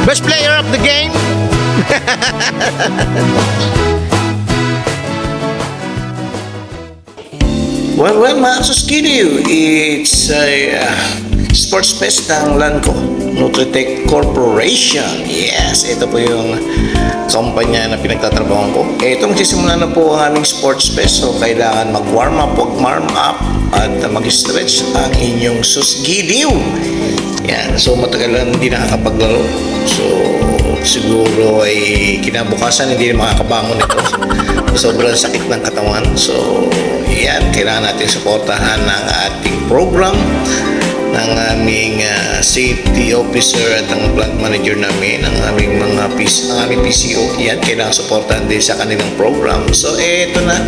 Best player of the game. Well, mga kasuskiliw, it's a sports fest ng Lanco Nutritech Corporation. Yes, ito po yung kumpanya na pinagtatrabahoan ko. Ito, magsisimula na po ang aming sports fest. So, kailangan mag-warm up, warm up at mag-stretch ang inyong susgiliw. Yan, so matagal lang hindi nakakapaglaro. So, siguro ay kinabukasan hindi na makakabangon ito. Sobrang sakit ng katawan. So, yan, kailangan natin suportahan ng ating program, ng aming safety officer at ang plant manager namin, ang aming mga PCO. Yan, kailangan suportahan din sa kanilang program. So, eto na,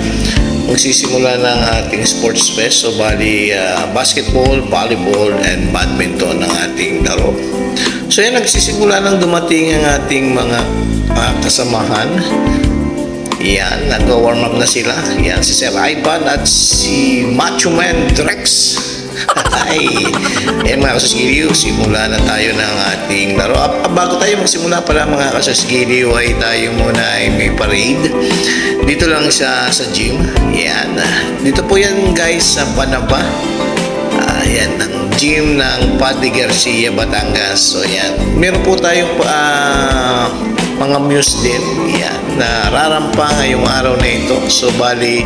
magsisimula ng ating sports fest. So, bali, basketball, volleyball, and badminton ang ating laro. So, yan, nagsisimula nang dumating ang ating mga kasamahan. Yan, nag-warm up na sila. Yan, si Sir Ivan at si Macho Man Drex. Ay, mga kasuskiliw, simula na tayo ng ating laro. Bago tayo magsimula pala mga kasuskiliw, ay tayo muna ay may parade. Dito lang sa gym. Yan. Dito po yan guys sa Panaba. Yan, ang gym ng Padre Garcia, Batangas. So yan. Meron po tayong mga muse din. Yan. Nararampa ngayong araw na ito. So bali,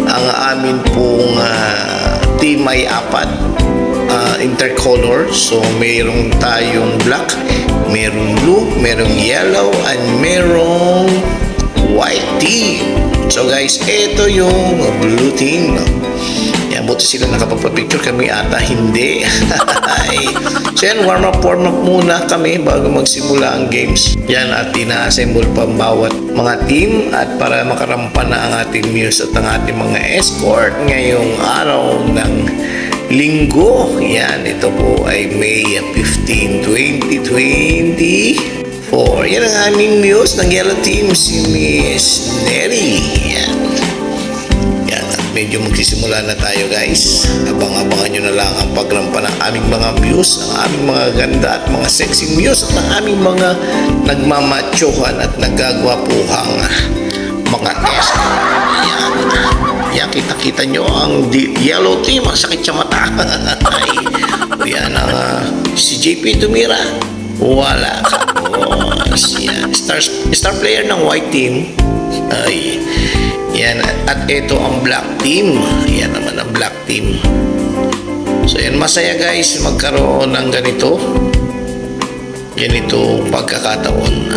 ang amin pong team ay 4 intercolor. So mayroong tayong black, mayroong blue, mayroong yellow, and mayroong white team. So guys, ito yung blue team. Yan, buti sila nakapagpa-picture, kami ata hindi. So yan, warm up muna kami bago magsimula ang games. Yan, at ina-assemble pa ang bawat mga team at para makarampa na ang ating muse at ang ating mga escort ngayong araw ng linggo. Yan, ito po ay May 15, 2024. Yan ang aming muse ng yellow team, si Miss Neri. Yan. Yan, at medyo magsisimula na tayo guys. Abang-abangan nyo na lang ang pagrampa ng aming mga muse, ang aming mga ganda at mga sexy muse at ang aming mga nagmamatsuhan at nagagwapuhang mga escort. Yan. Yan, kita-kita nyo ang yellow team, ang sakit sa mata. Yan ang si JP Tumira, wala ka boss. Yan, star player ng white team. Ay, yan, at ito ang black team. Yan naman ang black team. So yan, masaya guys magkaroon ng ganito pagkakataon.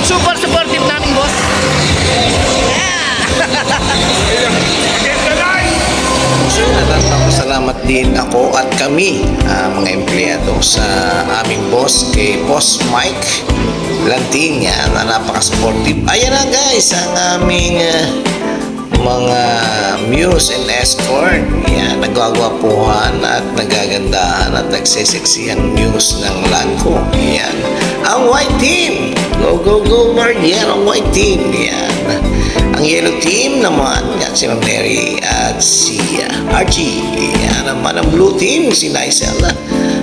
Super supportive namin, boss. So, nagpapasalamat din ako at kami, mga empleyado sa aming boss, kay Boss Mike Lanting, na napaka-supportive. Ayan na guys, ang aming mga muse and escort. Yan, nagwagwapuhan at nagagandahan at nagseseksi ang muse ng Lanco. Yan, ang white team. Go, go, go, Mark. Yan, ang white team. Yan. Ang yellow team naman, yan, si Ma'am Mary at si Archie. Yan naman ang blue team, si Nicel.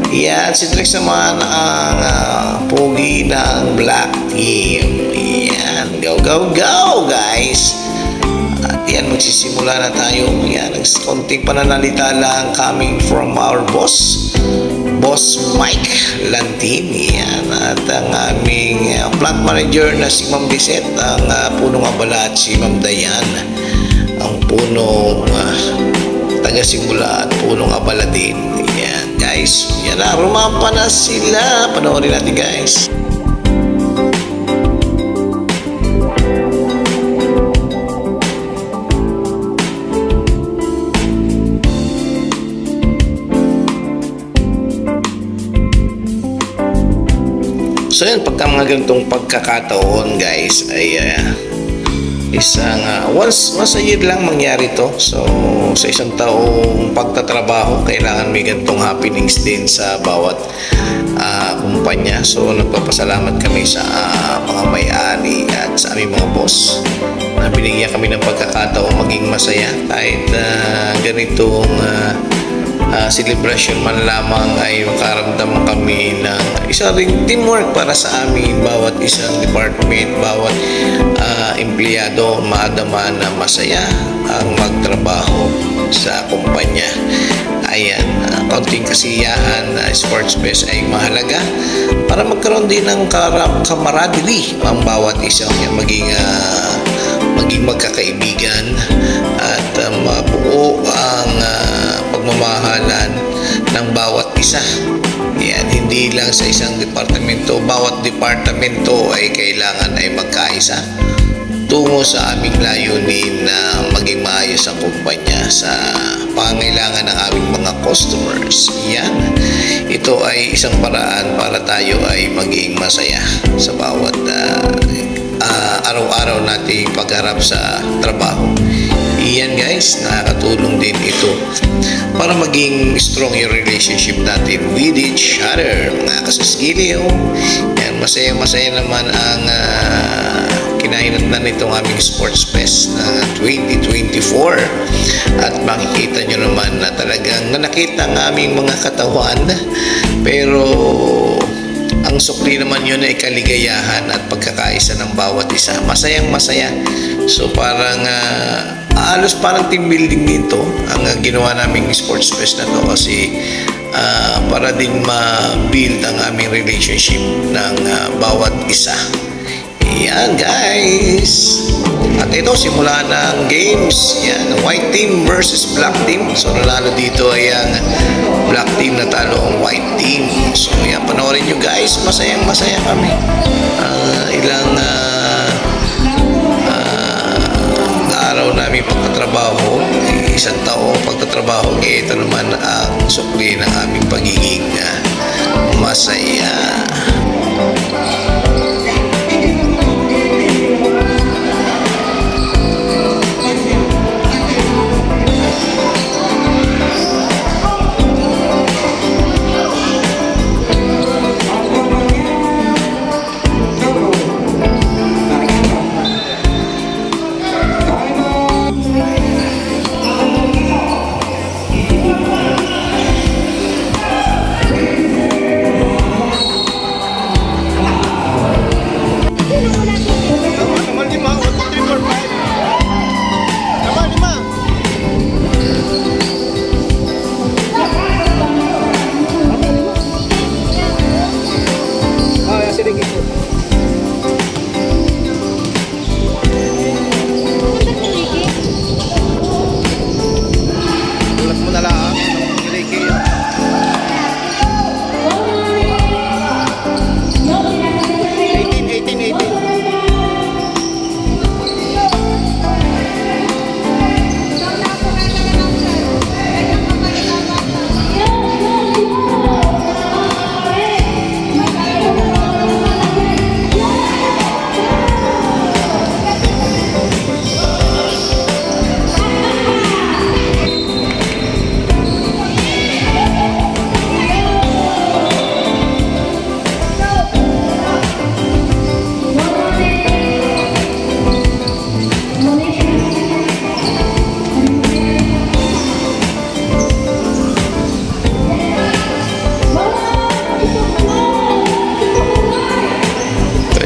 Yan, si Drex naman ang pogi ng black team. Yan, go, go, go, guys. At yan, magsisimula na tayo. Yan, konting pananalita lang coming from our boss, Boss Mike Lantin. Yan, at ang aming plant manager na si Ma'am Lisette, ang punong abala, at si Ma'am Dayan, ang punong taga-simula at punong abala din. Yan, guys. Yan na, rumampa na sila. Panoorin natin, guys. So yan, pagka mga ganitong pagkakataon guys ay isang once a year lang mangyari to. So sa isang taong pagtatrabaho kailangan may ganitong happenings din sa bawat kumpanya. So nagpapasalamat kami sa mga may-ari at sa aming mga boss binigyan kami ng pagkakataong maging masaya kahit ganitong celebration man lamang ay makaramdam kami ng isa ring teamwork para sa amin. Bawat isang department, bawat empleyado maadama na masaya ang magtrabaho sa kumpanya. Ayan, kaunting kasiyahan na sports fest ay mahalaga para magkaroon din ng camaraderie ang bawat isang maging magkakaibigan at mabuo ang pagmamahalan ng bawat isa. Yan, hindi lang sa isang departamento, bawat departamento ay kailangan ay magkaisa tungo sa aming layunin na maging maayos ang kumpanya sa pangangailangan ng aming mga customers. Yan, ito ay isang paraan para tayo ay maging masaya sa bawat araw-araw nating pagharap sa trabaho. Iyan guys, nakakatulong din ito para maging strong yung relationship natin with each other, mga kasaskiliw. Yan, masaya-masaya naman ang kinahinatnan nitong aming sports fest na 2024 at makikita nyo naman na talagang nanakit ang aming mga katawan, pero ang sukli naman yun ay kaligayahan at pagkakaisa ng bawat isa. Masayang masaya. So parang halos parang team building dito ang ginawa naming sports fest na to, kasi para din ma-build ang aming relationship ng bawat isa. Yan guys, at ito simula ng games. Yan, white team versus black team. So nanalo dito ay ang black team, natalo ang white team. So yan, panoorin nyo guys, masayang masaya kami. Ilang araw namin pagtatrabaho, isang taong pagtatrabaho, ito naman ang sukli ng aming pagiging masaya.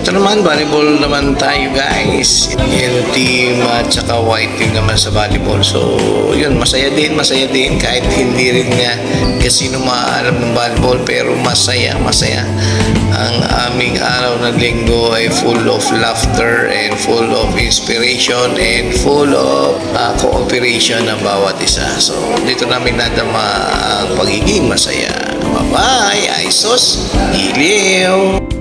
Ito naman, volleyball naman tayo guys. Yellow team at saka white team naman sa volleyball. So, yun, masaya din kahit hindi rin nga kasi maalam ng volleyball, pero masaya. Ang aming araw ng linggo ay full of laughter and full of inspiration and full of cooperation ng bawat isa. So, dito namin nadama ang pagiging masaya. Bye-bye, Isos Giliw!